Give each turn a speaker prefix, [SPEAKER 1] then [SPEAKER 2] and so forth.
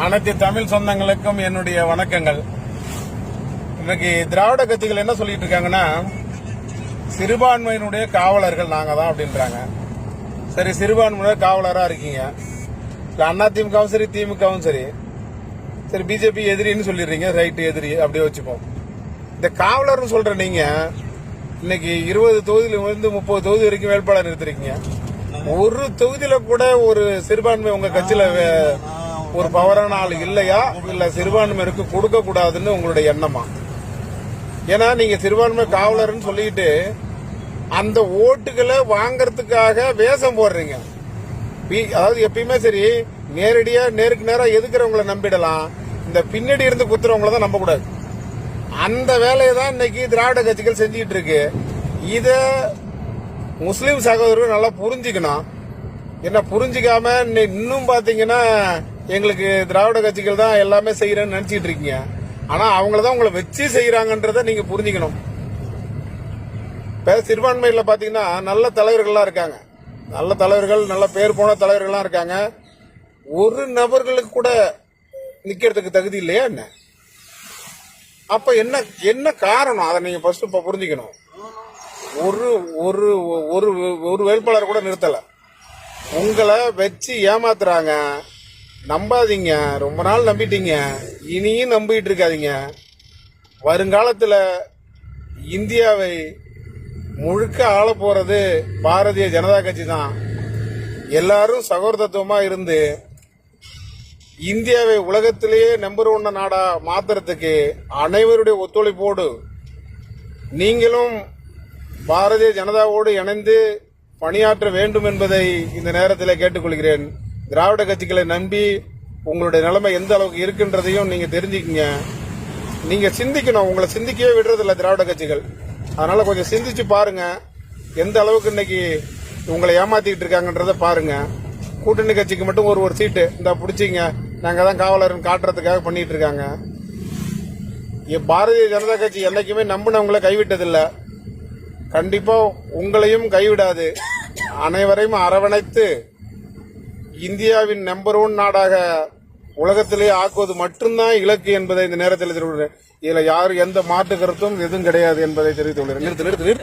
[SPEAKER 1] அனைத்து தமிழ் சொந்தங்களுக்கும் என்னுடைய வணக்கங்கள். இன்னைக்கு திராவிட கட்சிகள் என்ன சொல்லிட்டு இருக்காங்கன்னா, சிறுபான்மையினுடைய காவலர்கள் நாங்க தான் அப்படின்றாங்க. சரி, சிறுபான்மையினர் காவலரா இருக்கீங்க, இல்ல அதிமுகவும் சரி திமுகவும் சரி, சரி பிஜேபி எதிரின்னு சொல்லிடுறீங்க. ரைட்டு, எதிரி அப்படியே வச்சுப்போம். இந்த காவலர்னு சொல்ற நீங்க இன்னைக்கு 20 தொகுதியில இருந்து 30 தொகுதி வரைக்கும் வேட்பாளர் நிறுத்திருக்கீங்க. ஒரு தொகுதியில கூட ஒரு சிறுபான்மை உங்க கட்சியில ஒரு பவரான ஆள் இல்லையா, இல்ல சிறுபான்மையினருக்கு கொடுக்க கூடாதுன்னு உங்களுடைய எண்ணமா? ஏன்னா நீங்க சிறுபான்மை காவலர்னு சொல்லிட்டு அந்த ஓட்டுகளை வாங்கறதுக்காக வேஷம் போடுறீங்க. அதாவது எப்பயுமே சரி, நேரடியா நேருக்கு நேரா எதுக்குறவங்களை நம்பிடலாம், இந்த பின்னாடி இருந்து குத்துறவங்கள தான் நம்பக்கூடாது. அந்த வேலையை தான் இன்னைக்கு திராவிட கட்சிகள் செஞ்சுட்டு இருக்கு. இத முஸ்லீம் சகோதரர்கள் நல்லா புரிஞ்சுக்கணும். என்ன புரிஞ்சுக்காம இன்னும் பாத்தீங்கன்னா எங்களுக்கு திராவிட கட்சிகள் தான் எல்லாமே செய்யறேன்னு நினைச்சிட்டு இருக்கீங்க. ஆனா அவங்களதான் உங்களை வச்சு செய்யறாங்கன்றத நீங்க புரிஞ்சுக்கணும். சிறுபான்மையில பாத்தீங்கன்னா நல்ல தலைவர்கள்லாம் இருக்காங்க, நல்ல தலைவர்கள், நல்ல பேர் போன தலைவர்கள்லாம் இருக்காங்க. ஒரு நபர்களுக்கு கூட நிக்கிறதுக்கு தகுதி இல்லையா என்ன? அப்ப என்ன காரணம்? அதை நீங்க ஃபர்ஸ்ட் இப்ப புரிஞ்சுக்கணும். ஒரு ஒரு ஒரு ஒரு வேட்பாளர் கூட நிறுத்தல, உங்களை வச்சு ஏமாத்துறாங்க. நம்பாதீங்க, ரொம்ப நாள் நம்பிட்டீங்க, இனியும் நம்பிட்டு இருக்காதீங்க. வருங்காலத்தில் இந்தியாவை முழுக்க ஆள போறது பாரதிய ஜனதா கட்சி தான். எல்லாரும் சகோதரத்துவமா இருந்து இந்தியாவை உலகத்திலேயே நம்பர் 1 நாடா மாத்துறதுக்கு அனைவருடைய ஒத்துழைப்போடு நீங்களும் பாரதிய ஜனதாவோடு இணைந்து பணியாற்ற வேண்டும் என்பதை இந்த நேரத்தில் கேட்டுக்கொள்கிறேன். திராவிட கட்சிகளை நம்பி உங்களுடைய நிலைமை எந்த அளவுக்கு இருக்குன்றதையும் நீங்க தெரிஞ்சுக்கங்க. நீங்க சிந்திக்கணும், உங்களை சிந்திக்கவே விடுறதில்ல திராவிட கட்சிகள். அதனால கொஞ்சம் சிந்திச்சு பாருங்க, எந்த அளவுக்கு இன்னைக்கு உங்களை ஏமாத்திட்டு இருக்காங்கன்றத பாருங்க. கூட்டணி கட்சிக்கு மட்டும் ஒரு சீட்டு இந்த பிடிச்சிங்க, நாங்க தான் காவலர்னு காட்டுறதுக்காக பண்ணிட்டு இருக்காங்க. பாரதிய ஜனதா கட்சி என்னைக்குமே நம்பினவங்களை கைவிட்டதில்லை, கண்டிப்பா உங்களையும் கைவிடாது. அனைவரையும் அரவணைத்து இந்தியாவின் நம்பர் 1 நாடாக உலகத்திலேயே ஆக்குவது மட்டும்தான் இலக்கு என்பதை இந்த நேரத்தில் தெரிவிக்கிறேன். இதுல யாரும் எந்த மாற்று கருத்தும் எதுவும் கிடையாது என்பதை தெரிவித்துள்ளேன். நிறுத்து.